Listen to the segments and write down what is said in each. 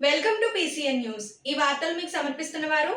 Welcome to PCN news. ఈ వార్తలు మీకు సమర్పిస్తున్న వారు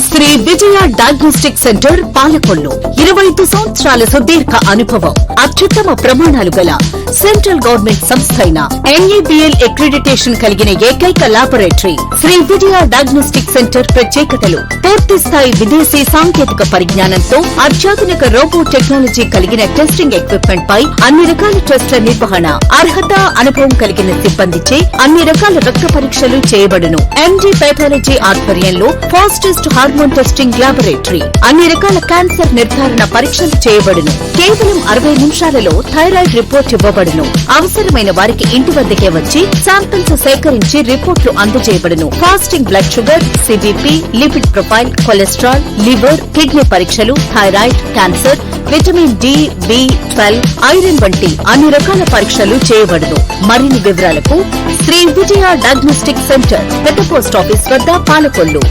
శ్రీ విజయ డయాగ్నోస్టిక్ సెంటర్ పాలకొల్లు. 25 సంవత్సరాల సుదీర్ఘ అనుభవం, అత్యుత్తమ ప్రమాణాలు గల సెంట్రల్ గవర్నమెంట్ సంస్థ అయిన NABL అక్రిడిటేషన్ కలిగిన ఏకైక laboratory Shri Vijaya diagnostic centre. ప్రత్యేకతలు: పూర్తి స్థాయి విదేశీ సాంకేతిక పరిజ్ఞానంతో అత్యాధునిక రోబో టెక్నాలజీ కలిగిన టెస్టింగ్ ఎక్విప్మెంట్ పై అన్ని రకాల టెస్టుల నిర్వహణ, అర్హత, అనుభవం కలిగిన సిబ్బందిచే అన్ని రకాల రక్త పరీక్షలు చేయబడును. MD పెథాలజీ ఆధ్వర్యంలో ఫాస్టెస్ట్ హార్మోన్ టెస్టింగ్ లాబొరేటరీ, అన్ని రకాల క్యాన్సర్ నిర్ధారణ పరీక్షలు చేయబడును. కేవలం 60 నిమిషాలలో థైరాయిడ్ రిపోర్ట్ ఇవ్వబడును. అవసరమైన వారికి ఇంటి వద్దకే వచ్చి శాంపిల్స్ సేకరించి రిపోర్ట్లు అందజేయబడును. Fasting blood sugar, CBP, lipid profile, cholesterol, liver, kidney పరీక్షలు, thyroid, cancer, vitamin D, B12, iron వంటి అన్ని రకాల పరీక్షలు చేయబడును. మరిన్ని వివరాలకు శ్రీ విజయ డయాగ్నోస్టిక్ సెంటర్, పెద్ద పోస్ట్ ఆఫీస్ వద్ద, పాలకొల్లు.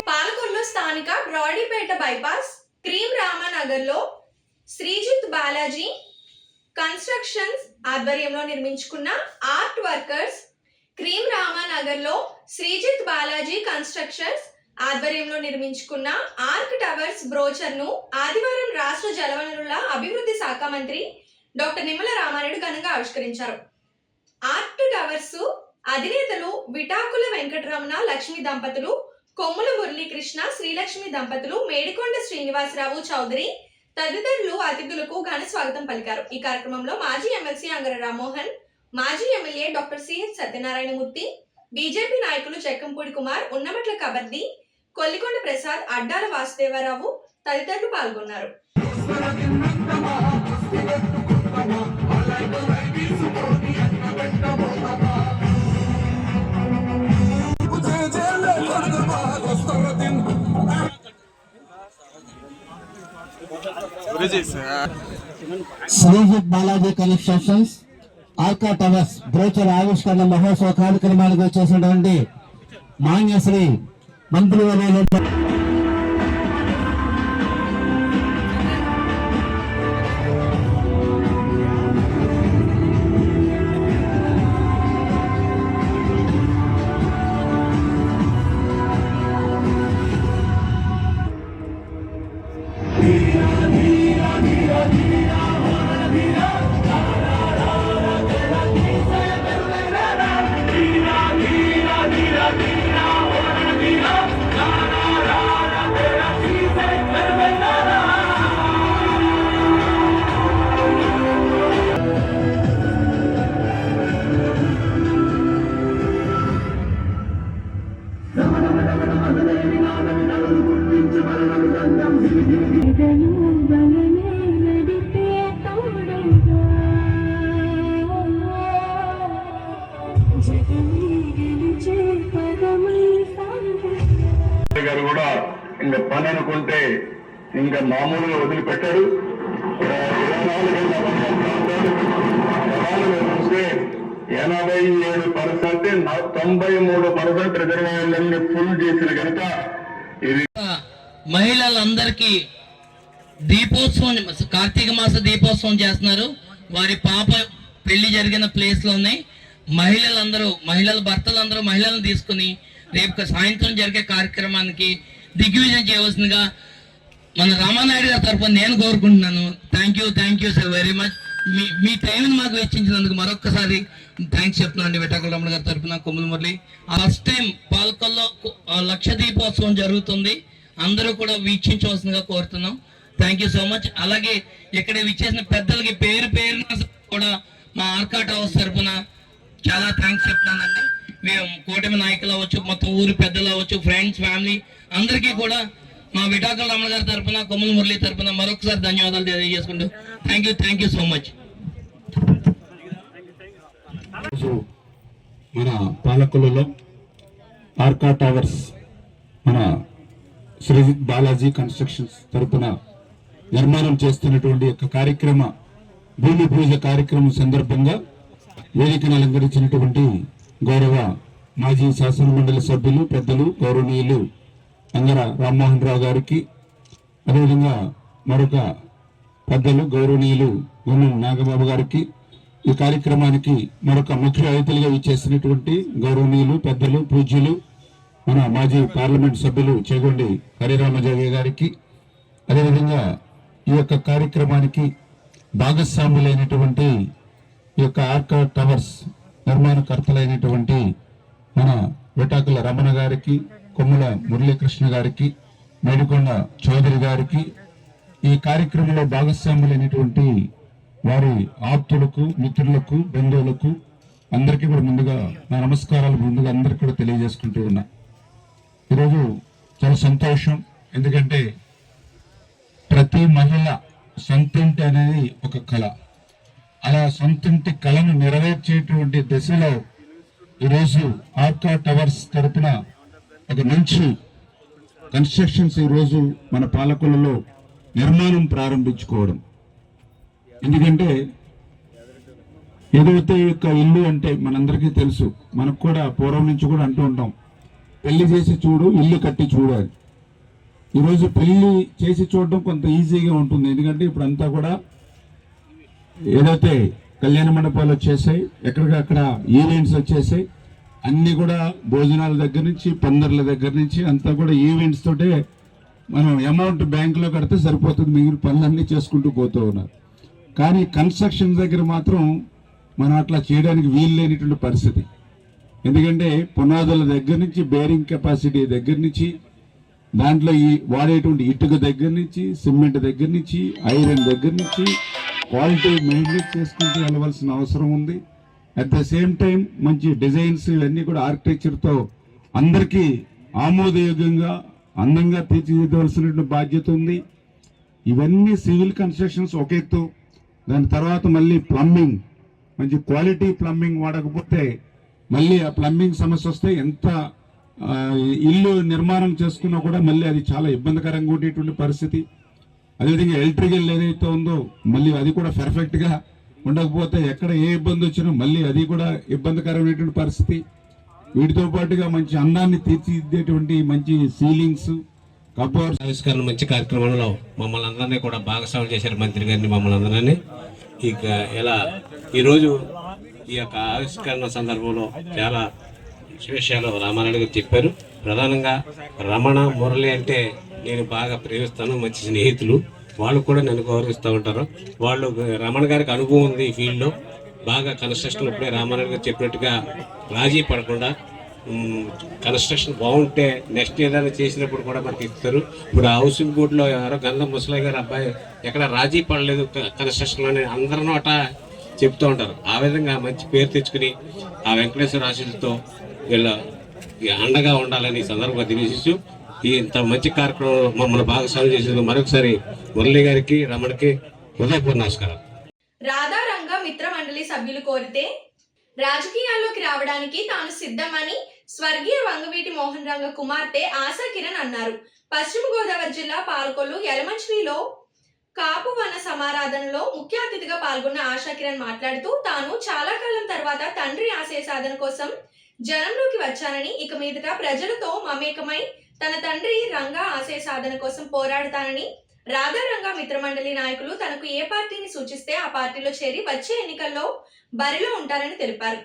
పాలకొల్లు స్థానిక బ్రాడీపేట బైపాస్ క్రీమ్ రామానగర్ లో శ్రీజిత్ బాలాజీ కన్స్ట్రక్షన్స్ ఆధ్వర్యంలో నిర్మించుకున్న ఆర్ట్ వర్కర్స్ క్రీమ్ రామానగర్ లో శ్రీజిత్ బాలాజీ కన్స్ట్రక్షన్స్ ఆధ్వర్యంలో నిర్మించుకున్న ఆర్క్ టవర్స్ బ్రోచర్ ను ఆదివారం రాష్ట్ర జలవనరుల అభివృద్ధి శాఖ మంత్రి డాక్టర్ నిమ్మల రామారెడ్డి ఘనంగా ఆవిష్కరించారు. ఆర్ట్ టవర్స్ అధినేతలు విటాకుల వెంకటరమణ లక్ష్మి దంపతులు, కొమ్ముల మురళీకృష్ణ శ్రీలక్ష్మి దంపతులు, మేడికొండ శ్రీనివాసరావు చౌదరి తదితరులు అతిథులకు ఘన స్వాగతం పలికారు. ఈ కార్యక్రమంలో మాజీ ఎమ్మెల్సీ అంగర రామ్మోహన్, మాజీ MLA doctor CH Satyanarayana Murthy, BJP నాయకులు చెక్కంపూడి కుమార్, ఉన్నమట్ల కబర్ది, కొల్లికొండ ప్రసాద్, అడ్డాల వాసుదేవరావు తదితరులు పాల్గొన్నారు. Srijith Balaji constructions Arka towers brochure ఆవిష్కరణ మహోత్సవ కార్యక్రమానికి వచ్చేసినటువంటి మాన్యశ్రీ మంత్రివర్యులు గారు కూడా ఇంకా పని అనుకుంటే ఇంకా మామూలుగా వదిలిపెట్టాడు. 87%, 93% రిజర్వాయర్లన్నీ ఫుల్ చేసిన కనుక ఇది మహిళలందరికీ దీపోత్సవం, కార్తీక మాస దీపోత్సవం చేస్తున్నారు. వారి పాప పెళ్లి జరిగిన ప్లేస్ లోనే మహిళల భర్తలందరూ మహిళలను తీసుకుని రేపు సాయంత్రం జరిగే కార్యక్రమానికి దిగ్విజయం చేయవలసిందిగా మన రామానాయుడు గారి తరఫున నేను కోరుకుంటున్నాను. Thank you sir very much. మీ టైంని మాకు వెచ్చించినందుకు మరొక్కసారి థ్యాంక్స్ చెప్తున్నాను విఠాకుల రమణ గారి తరఫున, కొమ్ముల మురళి. ఫస్ట్ టైం పాలకొల్లో లక్ష దీపోత్సవం జరుగుతుంది. అందరూ కూడా వీక్షించవలసిందిగా కోరుతున్నాం. Thank you so much. అలాగే ఇక్కడ విచ్చేసిన పెద్దలకి పేరు కూడా మా ఆర్కాట్ హౌస్ తరఫున చాలా థ్యాంక్స్ చెప్తున్నానండి. మేము కూటమి నాయకులు అవ్వచ్చు, మొత్తం ఊరి పెద్దలు అవ్వచ్చు, ఫ్రెండ్స్, ఫ్యామిలీ అందరికీ కూడా మా విఠాకుల రమణ గారి తరఫున, కొమ్ముల మురళి తరఫున మరొకసారి ధన్యవాదాలు తెలియజేసుకుంటూ థ్యాంక్ యూ సో మచ్. మన పాలకొల్లులో ఆర్కా టవర్స్ మన శ్రీజిత్ బాలాజీ కన్స్ట్రక్షన్స్ తరఫున నిర్మాణం చేస్తున్నటువంటి యొక్క భూమి పూజ కార్యక్రమం సందర్భంగా వేదికను అలంకరించినటువంటి గౌరవ మాజీ శాసన మండలి సభ్యులు, పెద్దలు, గౌరవనీయులు అంగర రామ్మోహన్ రావు గారికి, అదేవిధంగా మరొక పెద్దలు గౌరవనీయులు గున్నం నాగబాబు గారికి, ఈ కార్యక్రమానికి మరొక ముఖ్య అతిథులుగా ఇచ్చేసినటువంటి గౌరవనీయులు పెద్దలు పూజ్యులు మన మాజీ పార్లమెంట్ సభ్యులు చేగొండి హరిరామజోగి గారికి, అదేవిధంగా ఈ యొక్క కార్యక్రమానికి భాగస్వాములైనటువంటి ఈ యొక్క ఆర్కా టవర్స్ నిర్మాణకర్తలైనటువంటి మన విటాకుల రమణ గారికి, కొమ్ముల మురళీకృష్ణ గారికి, మేడికొండ చౌదరి గారికి, ఈ కార్యక్రమంలో భాగస్వాములైనటువంటి వారి ఆప్తులకు, మిత్రులకు, బంధువులకు అందరికీ కూడా ముందుగా నా నమస్కారాలు ముందుగా అందరికీ కూడా తెలియజేసుకుంటూ ఉన్నా. ఈరోజు చాలా సంతోషం, ఎందుకంటే ప్రతి మహిళ సొంతింటి అనేది ఒక కళ. అలా సొంతింటి కళను నెరవేర్చేటువంటి దశలో ఈరోజు ఆర్కా టవర్స్ తరపున ఒక మంచి కన్స్ట్రక్షన్స్ ఈరోజు మన పాలకులలో నిర్మాణం ప్రారంభించుకోవడం. ఎందుకంటే ఏదైతే యొక్క ఇల్లు అంటే మనందరికీ తెలుసు, మనకు కూడా పూర్వం నుంచి కూడా అంటూ ఉంటాం, పెళ్లి చేసి చూడు ఇల్లు కట్టి చూడాలి. ఈరోజు పెళ్లి చేసి చూడడం కొంత ఈజీగా ఉంటుంది, ఎందుకంటే ఇప్పుడు అంతా కూడా ఏదైతే కళ్యాణ మండపాలు వచ్చేసాయి, ఎక్కడికక్కడ ఈవెంట్స్ వచ్చేసాయి, అన్ని కూడా భోజనాల దగ్గర నుంచి పందర్ల దగ్గర నుంచి అంతా కూడా ఈవెంట్స్ తోటే మనం అమౌంట్ బ్యాంకులో కడితే సరిపోతుంది, మిగిలిన పనులన్నీ చేసుకుంటూ పోతూ ఉన్నారు. కానీ కన్స్ట్రక్షన్ దగ్గర మాత్రం మనం అట్లా చేయడానికి వీలు లేనిటువంటి పరిస్థితి. ఎందుకంటే పునాదుల దగ్గర నుంచి, బేరింగ్ కెపాసిటీ దగ్గర నుంచి, దాంట్లో ఈ వాడేటువంటి ఇటుక దగ్గర నుంచి, సిమెంట్ దగ్గర నుంచి, ఐరన్ దగ్గర నుంచి క్వాలిటీ మెయింటైన్ చేసుకుంటూ వెళ్ళవలసిన అవసరం ఉంది. అట్ ద సేమ్ టైం మంచి డిజైన్స్ ఇవన్నీ కూడా ఆర్కిటెక్చర్తో అందరికీ ఆమోదయోగ్యంగా అందంగా తీర్చిదిద్దవలసినటువంటి బాధ్యత ఉంది. ఇవన్నీ సివిల్ కన్స్ట్రక్షన్స్ ఒక ఎత్తు, దాని తర్వాత మళ్ళీ ప్లంబింగ్, మంచి క్వాలిటీ ప్లంబింగ్ వాడకపోతే మళ్ళీ ఆ ప్లంబింగ్ సమస్య వస్తే ఎంత ఇల్లు నిర్మాణం చేసుకున్నా కూడా మళ్ళీ అది చాలా ఇబ్బందికరంగా ఉండేటువంటి పరిస్థితి. అదేవిధంగా ఎలక్ట్రికల్ ఏదైతే ఉందో మళ్ళీ అది కూడా పర్ఫెక్ట్గా ఉండకపోతే ఎక్కడ ఏ ఇబ్బంది వచ్చినా మళ్ళీ అది కూడా ఇబ్బందికరమైనటువంటి పరిస్థితి. వీటితో పాటుగా మంచి అందాన్ని తీర్చిదిద్దేటువంటి మంచి సీలింగ్స్, కబోర్డ్స్ ఆవిష్కరణ మంచి కార్యక్రమంలో మమ్మల్ని అందరినీ కూడా భాగస్వాములు చేశారు, మంత్రి గారిని మమ్మల్ని అందరినీ. ఇక ఇలా ఈరోజు ఈ యొక్క ఆవిష్కరణ సందర్భంలో చాలా విషయాలు రామారాయుడు గారు చెప్పారు. ప్రధానంగా రమణ, మురళి అంటే నేను బాగా ప్రేమిస్తాను, మంచి స్నేహితులు. వాళ్ళు కూడా నన్ను గౌరవిస్తూ ఉంటారు. వాళ్ళు రమణ గారికి అనుభవం ఉంది ఈ ఫీల్డ్లో, బాగా కన్స్ట్రక్షన్. ఇప్పుడే రామారాయుడు గారు చెప్పినట్టుగా రాజీ పడకుండా కన్స్ట్రక్షన్ బాగుంటే నెక్స్ట్ ఏదైనా చేసినప్పుడు కూడా మనకి ఇస్తారు. ఇప్పుడు హౌసింగ్ బోర్డులో ఎవరో గంధం ముసలయ్య గారు అబ్బాయి ఎక్కడ రాజీ పడలేదు కన్స్ట్రక్షన్లోనే అందరి నోట చెప్తూ ఉంటారు. ఆ విధంగా మంచి పేరు తెచ్చుకుని ఆ వెంకటేశ్వర ఆశీస్సుతో వీళ్ళ అండగా ఉండాలని సందర్భంగా తెలియజేస్తూ ఈ ఇంత మంచి కార్యక్రమం మమ్మల్ని భాగస్వామ్యం చేసేందుకు మరొకసారి మురళి గారికి, రమణకి హృదయపూర్వక నమస్కారం. రాధారంగ మిత్ర మండలి సభ్యులు కోరితే రాజకీయాల్లోకి రావడానికి తాను సిద్ధమని స్వర్గీయ వంగవీటి మోహన్ రంగ కుమార్తె ఆశా కిరణ్ అన్నారు. పశ్చిమ గోదావరి జిల్లా పాలకొల్లు యలమంచిలిలో కాపు వన సమారాధనలో ముఖ్య అతిథిగా పాల్గొన్న ఆశా కిరణ్ మాట్లాడుతూ తాను చాలా కాలం తర్వాత తండ్రి ఆశయ సాధన కోసం జనంలోకి వచ్చానని, ఇక మీదట ప్రజలతో మమేకమై తన తండ్రి రంగా ఆశయ సాధన కోసం పోరాడతానని, రాధారంగ మిత్రమండలి నాయకులు తనకు ఏ పార్టీని సూచిస్తే ఆ పార్టీలో చేరి వచ్చే ఎన్నికల్లో బరిలో ఉంటారని తెలిపారు.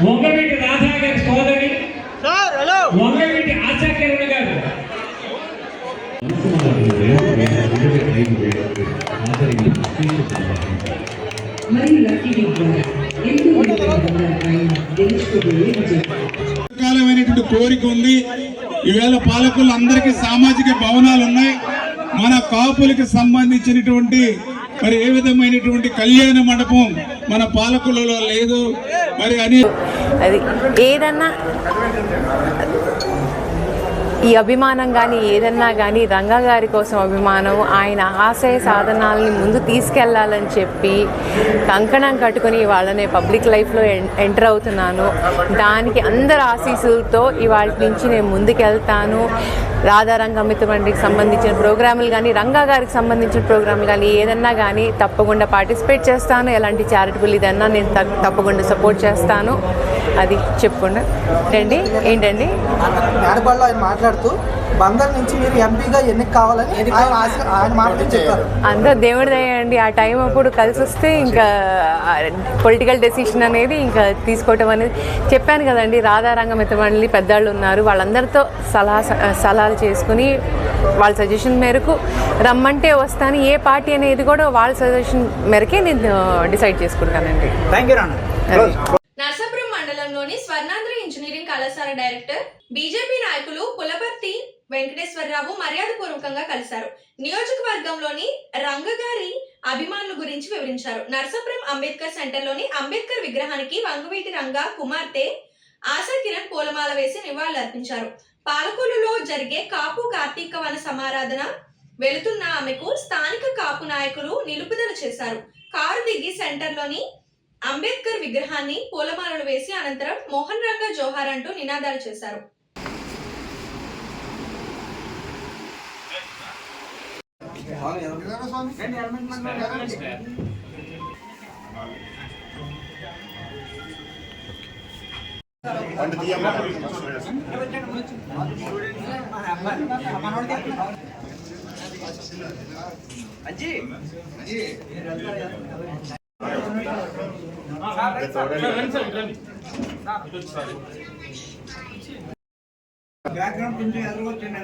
వంగవీటి రాధా గారి సోదరి వంగవీటి ఆశా కాలమైనటువంటి కోరిక ఉంది. ఈవేళ పాలకులందరికీ సామాజిక భవనాలు ఉన్నాయి. మన కాపులకు సంబంధించినటువంటి మరి ఏ విధమైనటువంటి కళ్యాణ మండపం మన పాలకులలో లేదు. మరి అని అది ఏదన్నా ఈ అభిమానం కానీ ఏదన్నా కానీ రంగా గారి కోసం అభిమానం, ఆయన ఆశయ సాధనాలని ముందు తీసుకెళ్లాలని చెప్పి కంకణం కట్టుకుని వాళ్ళనే పబ్లిక్ లైఫ్లో ఎంటర్ అవుతున్నాను. దానికి అందరి ఆశీస్సులతో ఇవాళ నుంచి నేను ముందుకెళ్తాను. రాధారంగ అమితమండికి సంబంధించిన ప్రోగ్రాములు కానీ, రంగా గారికి సంబంధించిన ప్రోగ్రాములు కానీ ఏదన్నా కానీ తప్పకుండా పార్టిసిపేట్ చేస్తాను. ఎలాంటి చారిటబుల్ ఇదన్నా నేను తప్పకుండా సపోర్ట్ చేస్తాను. అది చెప్పకుండా ఏంటండి మేడపాడులో ఆయన మాట్లాడుతూ బందర్ నుంచి మీరు ఎంపీగా ఎన్నిక కావాలని ఆయన మాటలు చెప్పారు. అందరూ దేవుడి దయండి. ఆ టైం అప్పుడు కలిసి వస్తే ఇంకా పొలిటికల్ డెసిషన్ అనేది ఇంకా తీసుకోవటం అనేది చెప్పాను కదండి. రాధారంగ మితమండలి పెద్దవాళ్ళు ఉన్నారు, వాళ్ళందరితో సలహాలు చేసుకుని వాళ్ళ సజెషన్ మేరకు రమ్మంటే వస్తాను. ఏ పార్టీ అనేది కూడా వాళ్ళ సజెషన్ మేరకే నేను డిసైడ్ చేసుకుంటానండి. Thank you Rana. నర్సాపురం మండలంలోని స్వర్ణాంధ్ర ఇంజనీరింగ్ కళాశాల డైరెక్టర్ బీజేపీ నాయకులు పులపర్తి వెంకటేశ్వరరావు మర్యాదపూర్వకంగా కలిశారు. నియోజకవర్గంలోని రంగగారి అభిమానుల గురించి వివరించారు. నర్సాపురం అంబేద్కర్ సెంటర్లోని అంబేద్కర్ విగ్రహానికి వంగవీటి రంగా కుమార్తె ఆశా కిరణ్ పూలమాల వేసి నివాళులర్పించారు. పాలకొల్లులో జరిగే కాపు కార్తీక వన సమారాధన వెళుతున్న ఆమెకు స్థానిక కాపు నాయకులు నిలుపుదల చేశారు. కారు దిగి సెంటర్లోని అంబేద్కర్ విగ్రహాన్ని పూలమాలలు వేసి అనంతరం మోహన్ రంగా జోహార్ అంటూ నినాదాలు చేశారు. బ్యాక్గ్రౌండ్ కొంచెం ఎదురుకొచ్చింది.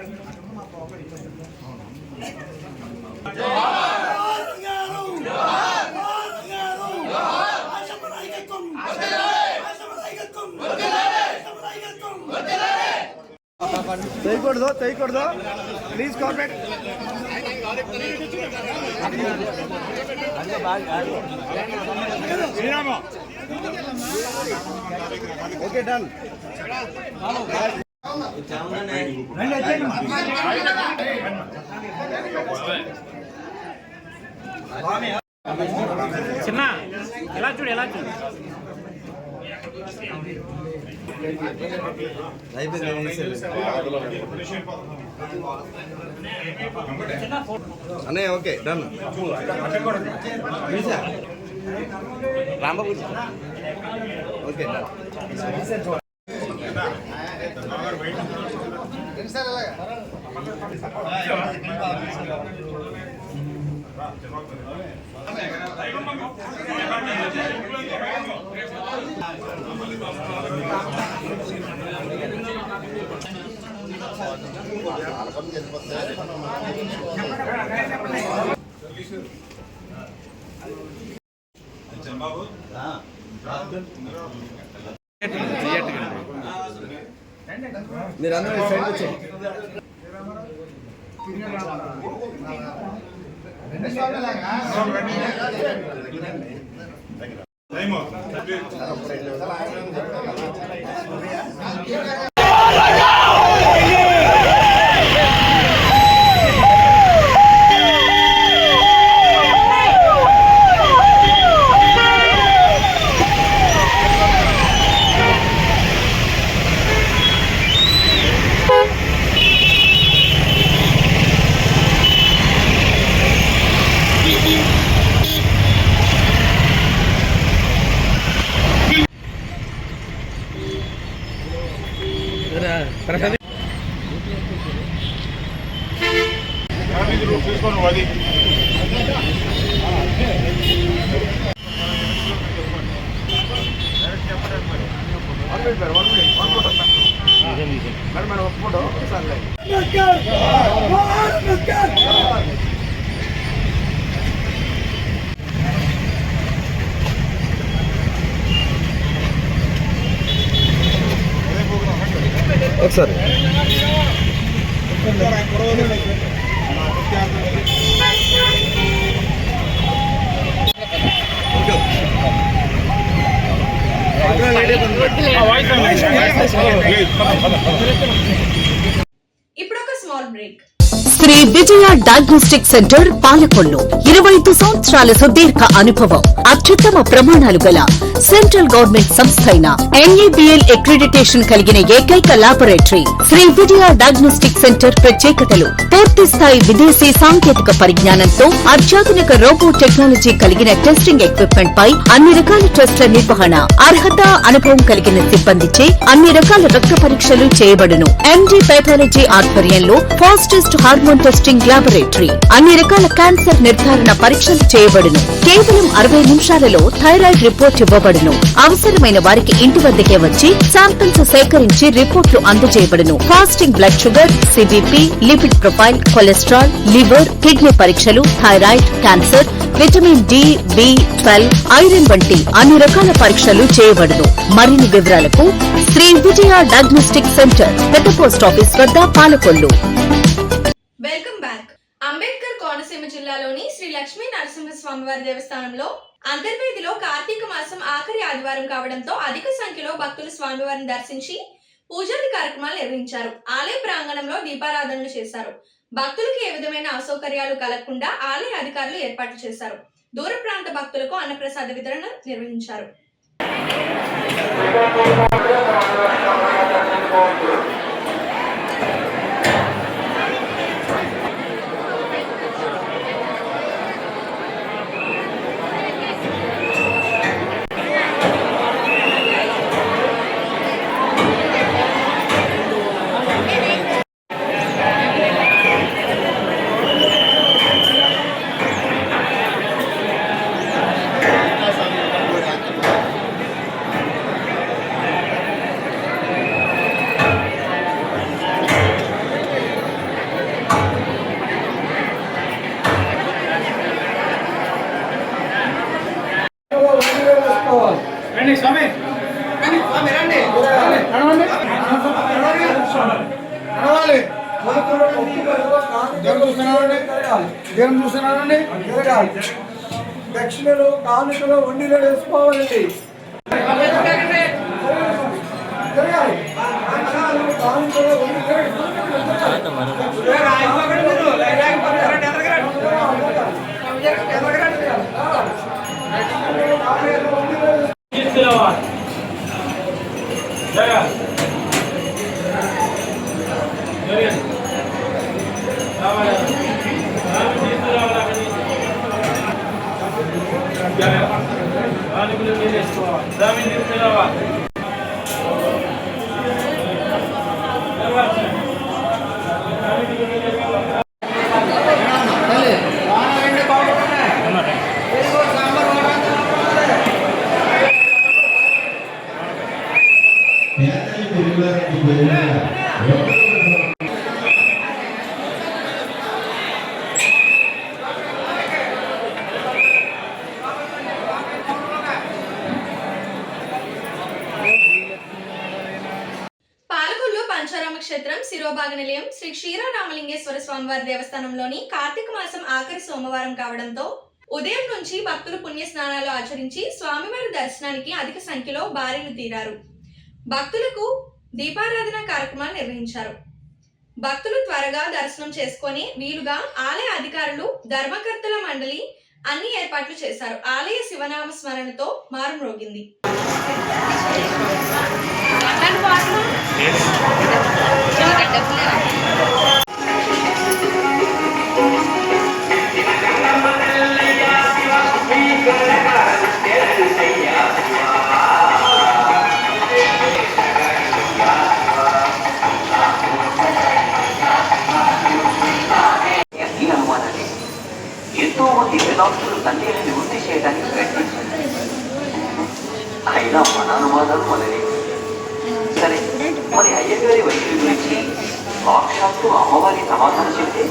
తెయకూడదు ప్లీజ్ కోఆపరేట్. Okay done. చిన్న ఎలా చూడు అన్నయ్య okay done. Rambabu okay done. మీరందరూ సైడ్ వచ్చేయండి. మేడం ఒప్పుకోండి. ఒకసారి ఇప్పుడు ఒక small break. Shri Vijaya diagnostic centre Palakollu 25 సంవత్సరాల సుదీర్ఘ అనుభవం, అత్యుత్తమ ప్రమాణాలు గల సెంట్రల్ గవర్నమెంట్ సంస్థ అయిన NABL అక్రిడిటేషన్ కలిగిన ఏకైక laboratory. Shri Vijaya diagnostic centre ప్రత్యేకతలు: పూర్తి స్థాయి విదేశీ సాంకేతిక పరిజ్ఞానంతో అత్యాధునిక రోబో టెక్నాలజీ కలిగిన టెస్టింగ్ ఎక్విప్మెంట్ పై అన్ని రకాల టెస్టుల నిర్వహణ, అర్హత, అనుభవం కలిగిన సిబ్బందిచే అన్ని రకాల రక్త పరీక్షలు చేయబడును. MD పాథాలజీ ఆధ్వర్యంలో ఫాస్టెస్ట్ హార్మోన్ టెస్టింగ్ లాబొరేటరీ. అన్ని రకాల క్యాన్సర్ నిర్ధారణ పరీక్షలు చేయబడును. కేవలం 60 నిమిషాలలో థైరాయిడ్ రిపోర్ట్ ఇవ్వబడును. అవసరమైన వారికి ఇంటి వద్దకే వచ్చి శాంపిల్స్ సేకరించి రిపోర్ట్లు అందజేయబడును. Fasting blood sugar, CBP, lipid profile, cholesterol, liver, kidney పరీక్షలు, thyroid, cancer, vitamin D, B12, iron వంటి అన్ని రకాల పరీక్షలు చేయబడును. మరిన్ని వివరాలకు శ్రీ విజయ డయాగ్నోస్టిక్ సెంటర్, పెద్ద పోస్ట్ ఆఫీస్ వద్ద, పాలకొల్లు. Welcome back. అంబేద్కర్ కోనసీమ జిల్లాలోని శ్రీ లక్ష్మీ నరసింహస్వామివారి దేవస్థానంలో అంతర్వేదిలో కార్తీక మాసం ఆఖరి ఆదివారం కావడంతో అధిక సంఖ్యలో భక్తులు స్వామివారిని దర్శించి పూజాది కార్యక్రమాలు నిర్వహించారు. ఆలయ ప్రాంగణంలో దీపారాధనలు చేశారు. భక్తులకు ఏ విధమైన అసౌకర్యాలు కలగకుండా ఆలయ అధికారులు ఏర్పాట్లు చేశారు. దూర ప్రాంత భక్తులకు అన్నప్రసాద వితరణ నిర్వహించారు. రండి స్వామి, దేవుని చూస్తున్నానండి. దక్షిణలో కానుకలో వండిలో వేసుకోవాలండి. పాలకొల్లు పంచారామ క్షేత్రం శిరోభాగ నిలయం శ్రీ క్షీరారామలింగేశ్వర స్వామివారి దేవస్థానంలోని కార్తీక మాసం ఆఖరి సోమవారం కావడంతో ఉదయం నుంచి భక్తులు పుణ్య స్నానాలు ఆచరించి స్వామివారి దర్శనానికి అధిక సంఖ్యలో బారీలు తీరారు. భక్తులకు దీపారాధన కార్యక్రమాలు నిర్వహించారు. భక్తులు త్వరగా దర్శనం చేసుకొని వీలుగా ఆలయ అధికారులు, ధర్మకర్తల మండలి అన్ని ఏర్పాట్లు చేశారు. ఆలయ శివనామ స్మరణతో మారుమ్రోగింది. ఎంతో మంది వేదాంతులు తండ్రిని వృద్ధి చేయడానికి ప్రయత్నించారు. అయినా మన అనుమానాలు మనలే. సరే, మరి అయ్యగారి వైద్యుల గురించి సాక్షాత్తు అమ్మవారి సమాధానం చెప్తే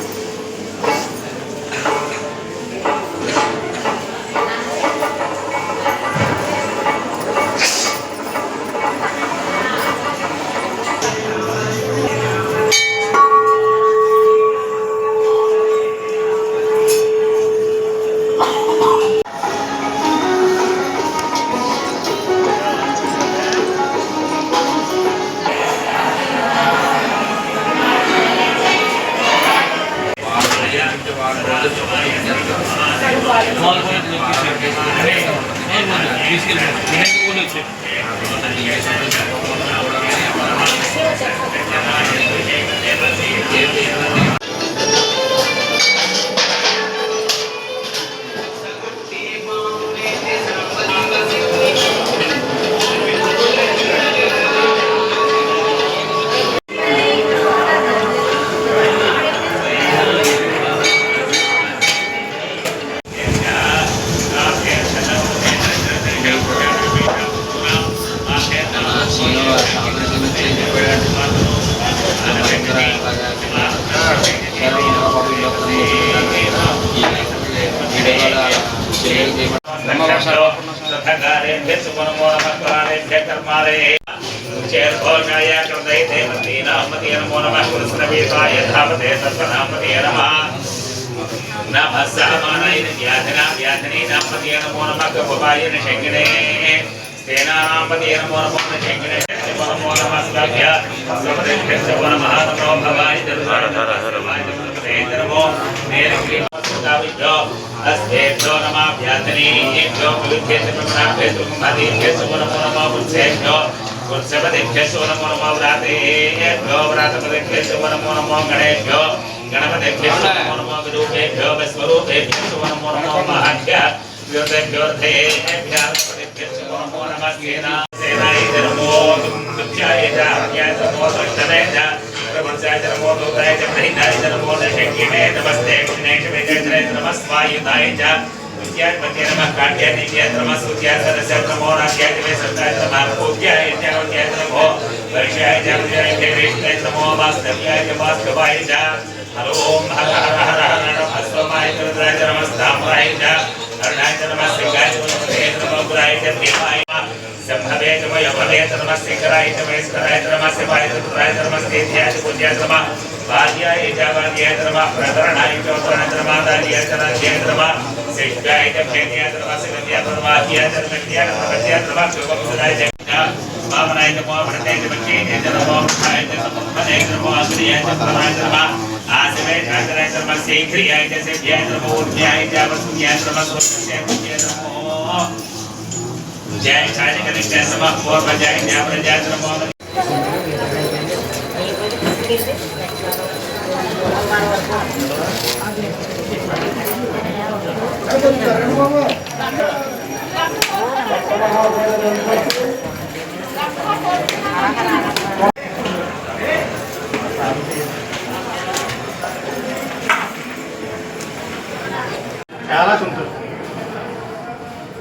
చాలా సంతోషం.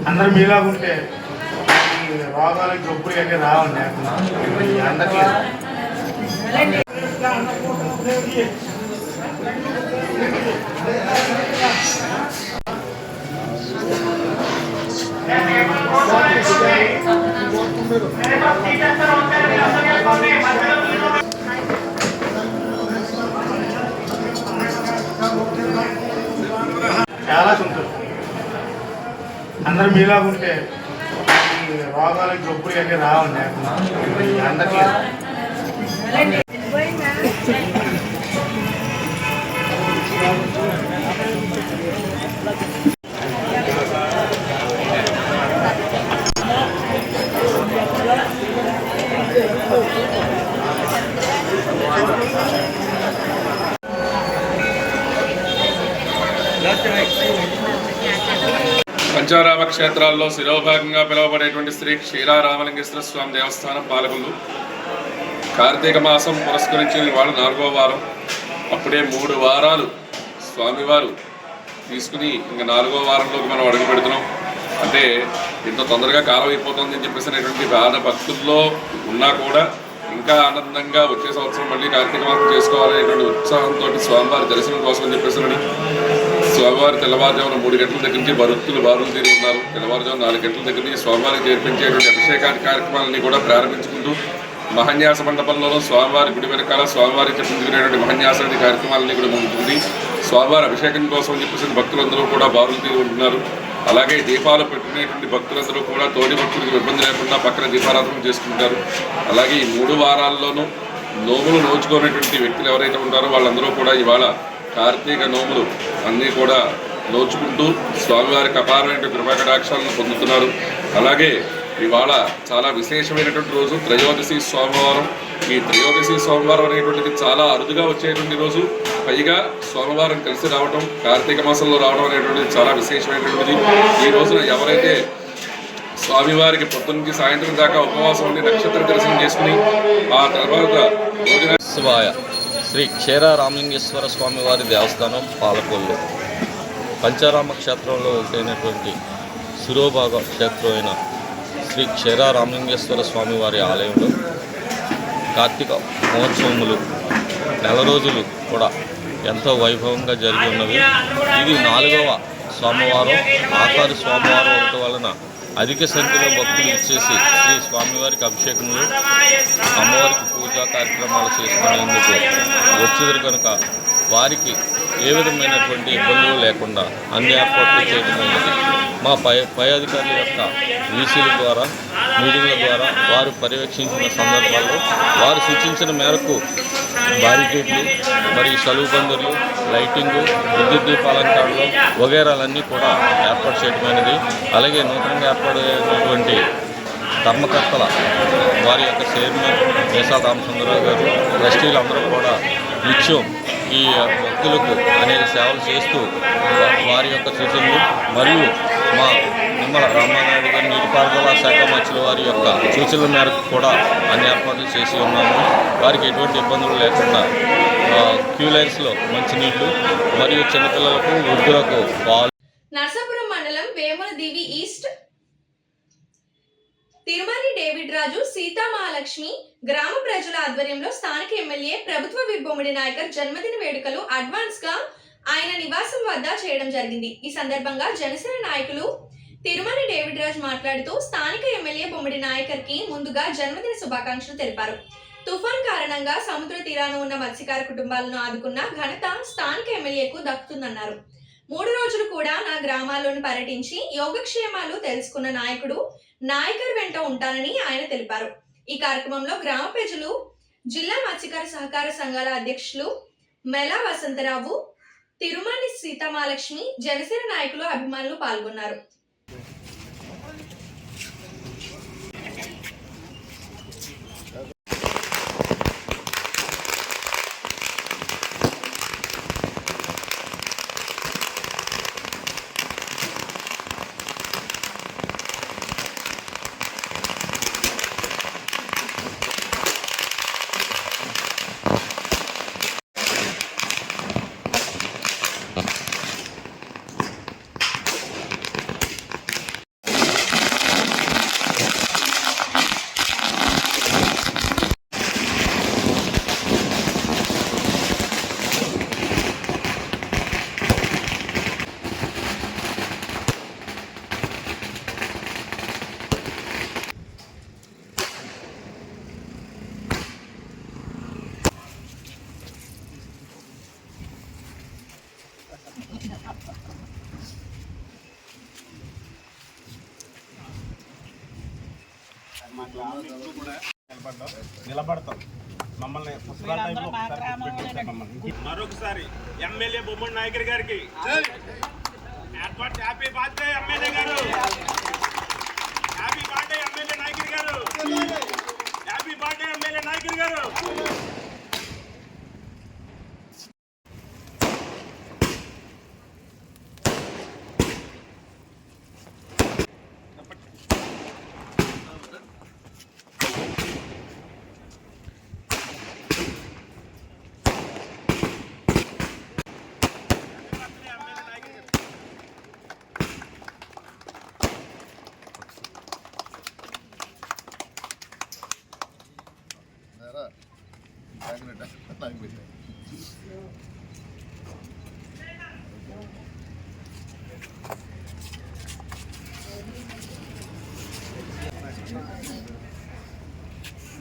అందరు మీలాగుంటే ఈ రోగాలు జబ్బులు అన్నీ రావండి. అందరికీ చాలా సంతోషం. అందరు మీలాగుంటే ఈ రోగాలు జబ్బులు అన్నీ రావండి. అందరికీ పంచారామ క్షేత్రాల్లో శిరోభాగంగా పిలువబడేటువంటి శ్రీ క్షీరారామలింగేశ్వర స్వామి దేవస్థానం పాలకొల్లు. కార్తీక మాసం పురస్కరించిన వాళ్ళు 4వ వారం. అప్పుడే 3 వారాలు స్వామివారు తీసుకుని ఇంకా 4వ వారంలోకి మనం అడుగు పెడుతున్నాం. అంటే ఇంత తొందరగా కాలం అయిపోతుంది అని చెప్పేసినటువంటి బాధ భక్తుల్లో ఉన్నా కూడా ఇంకా ఆనందంగా వచ్చే సంవత్సరం మళ్ళీ కార్తీక మాసం చేసుకోవాలనేటువంటి ఉత్సాహంతో స్వామివారి దర్శనం కోసం అని చెప్పేసి స్వామివారి తెల్లవారుజామున 3 గంటల దగ్గర నుంచి భక్తులు బారులు తీరి ఉన్నారు. తెల్లవారుజామున 4 గంటల దగ్గర నుంచి స్వామివారికి చేర్పించేటువంటి అభిషేకాది కార్యక్రమాలని కూడా ప్రారంభించుకుంటూ మహాన్యాస మండపంలోనూ స్వామివారి గుడి వెనకాల స్వామివారి చెప్పుకునేటువంటి మహాన్యాసాది కార్యక్రమాలని కూడా ఉంటుంది. స్వామివారి అభిషేకం కోసం అని చెప్పేసి భక్తులందరూ కూడా బారులు తీరి ఉంటున్నారు. అలాగే దీపాలు పెట్టుకునేటువంటి భక్తులందరూ కూడా తోటి భక్తులకు ఇబ్బంది లేకుండా పక్కన దీపారాధన చేసుకుంటారు. అలాగే ఈ 3 వారాల్లోనూ నోములు నోచుకునేటువంటి వ్యక్తులు ఎవరైతే ఉంటారో వాళ్ళందరూ కూడా ఇవాళ కార్తీక నోములు అన్నీ కూడా నోచుకుంటూ స్వామివారికి అపారమైన కృపాకటాక్షాలను పొందుతున్నారు. అలాగే ఇవాళ చాలా విశేషమైనటువంటి రోజు త్రయోదశి సోమవారం. ఈ త్రయోదశి సోమవారం అనేటువంటిది చాలా అరుదుగా వచ్చేటువంటి రోజు. పైగా సోమవారం కలిసి రావడం, కార్తీక మాసంలో రావడం అనేటువంటిది చాలా విశేషమైనటువంటిది. ఈ రోజున ఎవరైతే స్వామివారికి పొద్దు నుంచి సాయంత్రం దాకా ఉపవాసం ఉండి నక్షత్ర దర్శనం చేసుకుని ఆ తర్వాత శివాయ శ్రీ క్షీర రామలింగేశ్వర స్వామివారి దేవస్థానం పాలకొల్లు పంచారామ క్షేత్రంలో ఒకటైనటువంటి శిరోభాగ క్షేత్రమైన శ్రీ క్షీర రామలింగేశ్వర స్వామివారి ఆలయంలో కార్తీక మహోత్సవములు నెల రోజులు కూడా ఎంతో వైభవంగా జరిగి ఉన్నవి. ఇది 4వ సోమవారం. ఆఖరి సోమవారం అవటం వలన అధిక సంఖ్యలో భక్తులు ఇచ్చేసి శ్రీ స్వామివారికి అభిషేకములు, అమ్మవారికి పూజా కార్యక్రమాలు చేసుకునేందుకు వచ్చేది కనుక వారికి ఏ విధమైనటువంటి ఇబ్బందులు లేకుండా అన్ని ఏర్పాట్లు చేయడమైనది. మా పై అధికారుల యొక్క వీసీల ద్వారా, మీటింగ్ల ద్వారా వారు పర్యవేక్షించిన సందర్భాల్లో వారు సూచించిన మేరకు బారికేడ్లు మరియు సలువు బందర్లు, లైటింగు, విద్యుత్ దీపాలంకరణలు వగైరాలన్నీ కూడా ఏర్పాటు చేయడమైనది. అలాగే నూతనంగా ఏర్పాటైనటువంటి ధర్మకర్తల వారి యొక్క చైర్మన్ మేసాల రామచంద్రరావు గారు, ట్రస్టీలందరూ కూడా నిత్యం ఈ భక్తులకు అనేక సేవలు చేస్తూ వారి యొక్క సూచనలు మరియు మా నిమ్మల రామానాయుడు గారి నీటిపారుదల శాఖ మంత్రుల వారి యొక్క సూచనల మేరకు కూడా అన్ని ఏర్పాట్లు చేసి ఉన్నాము. వారికి ఎటువంటి ఇబ్బందులు లేకుండా క్యూ లైన్స్లో మంచినీళ్లు మరియు చిన్నపిల్లలకు, వృద్ధులకు పాలు. నర్సాపురం మండలం వేముల దీవి ఈస్ట్ తిరుమలి డేవిడ్ రాజు, సీతా మహాలక్ష్మి గ్రామ ప్రజల ఆధ్వర్యంలో స్థానిక ఎమ్మెల్యే ప్రభుత్వ విప్ బొమ్మిడి నాయకర్ జన్మదిన వేడుకలు అడ్వాన్స్ గా ఆయన నివాసం వద్ద చేయడం జరిగింది. ఈ సందర్భంగా జనసేన నాయకులు తిరుమలి డేవిడ్ రాజు మాట్లాడుతూ స్థానిక ఎమ్మెల్యే బొమ్మిడి నాయకర్ కి ముందుగా జన్మదిన శుభాకాంక్షలు తెలిపారు. తుఫాన్ కారణంగా సముద్ర తీరాన ఉన్న మత్స్యకార కుటుంబాలను ఆదుకున్న ఘనత స్థానిక ఎమ్మెల్యేకు దక్కుతుందన్నారు. 3 రోజులు కూడా నా గ్రామాల్లోని పర్యటించి యోగక్షేమాలు తెలుసుకున్న నాయకుడు నాయకర్ వెంట ఉంటానని ఆయన తెలిపారు. ఈ కార్యక్రమంలో గ్రామ ప్రజలు, జిల్లా మత్స్యకార సహకార సంఘాల అధ్యక్షులు మెలా వసంతరావు, తిరుమలి సీతామహాలక్ష్మి, జనసేన నాయకులు, అభిమానులు పాల్గొన్నారు. నిలబడతాం మమ్మల్ని మరొకసారి ఎమ్మెల్యే బొమ్మడి నాయకర్ గారికి హ్యాపీ బర్త్డే ఎమ్మెల్యే గారు, హ్యాపీ బర్త్డే ఎమ్మెల్యే నాయకర్ గారు, హ్యాపీ బర్త్డే ఎమ్మెల్యే నాయకర్ గారు.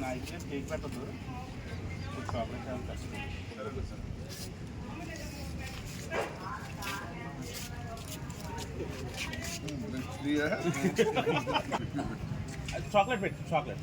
నా ఇచ్చే కేక్ పెట్టదు చాక్లెట్ పెట్టు, చాక్లెట్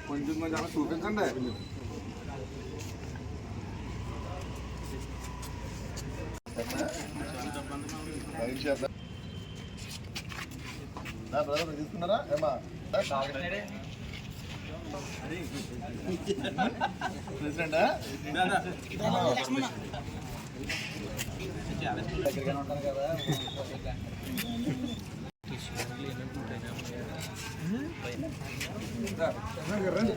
కొంచెం చాలా చూపించండి. తీసుకున్నారా ఏమా ప్రెసిడెంటా దగ్గరగానే ఉంటారు కదా. రండి